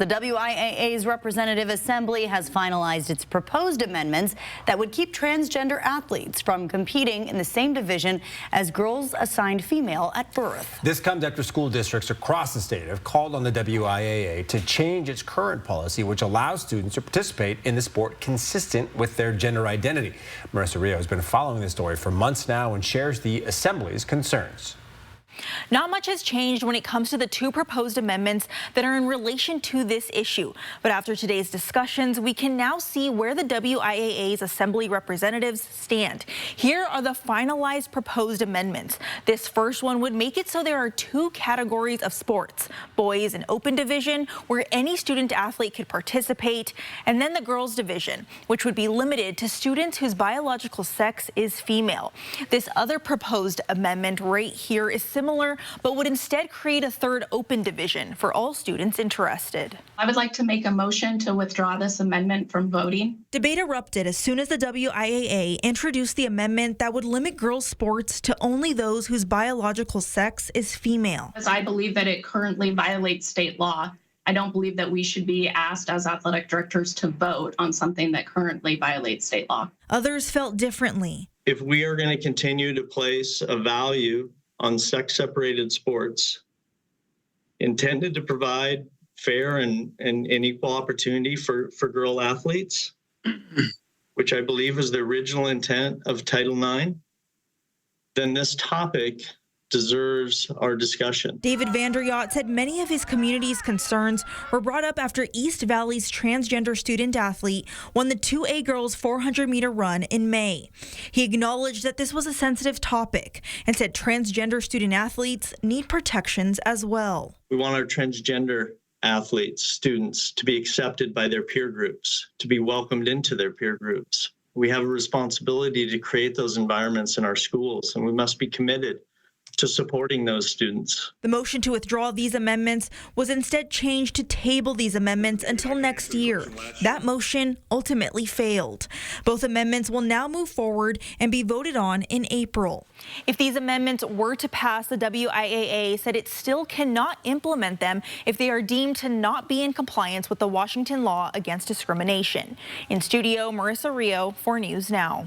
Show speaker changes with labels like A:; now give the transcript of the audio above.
A: The WIAA's representative assembly has finalized its proposed amendments that would keep transgender athletes from competing in the same division as girls assigned female at birth.
B: This comes after school districts across the state have called on the WIAA to change its current policy, which allows students to participate in the sport consistent with their gender identity. Marissa Rio has been following this story for months now and shares the assembly's concerns.
C: Not much has changed when it comes to the two proposed amendments that are in relation to this issue. But after today's discussions, we can now see where the WIAA's assembly representatives stand. Here are the finalized proposed amendments. This first one would make it so there are two categories of sports: boys and open division, where any student athlete could participate, and then the girls division, which would be limited to students whose biological sex is female. This other proposed amendment right here is similar, but would instead create a third open division for all students interested.
D: I would like to make a motion to withdraw this amendment from voting.
C: Debate erupted as soon as the WIAA introduced the amendment that would limit girls' sports to only those whose biological sex is female.
D: As I believe that it currently violates state law, I don't believe that we should be asked as athletic directors to vote on something that currently violates state law.
C: Others felt differently.
E: If we are going to continue to place a value on sex-separated sports intended to provide fair and equal opportunity for girl athletes, which I believe is the original intent of Title IX, then this topic deserves our discussion.
C: David Vanderyacht said many of his community's concerns were brought up after East Valley's transgender student athlete won the 2A girls 400-meter run in May. He acknowledged that this was a sensitive topic and said transgender student athletes need protections as well.
E: We want our transgender athletes, students, to be accepted by their peer groups, to be welcomed into their peer groups. We have a responsibility to create those environments in our schools, and we must be committed to supporting those students.
C: The motion to withdraw these amendments was instead changed to table these amendments until next year. That motion ultimately failed. Both amendments will now move forward and be voted on in April. If these amendments were to pass, the WIAA said it still cannot implement them if they are deemed to not be in compliance with the Washington law against discrimination. In studio, Marissa Rio for News Now.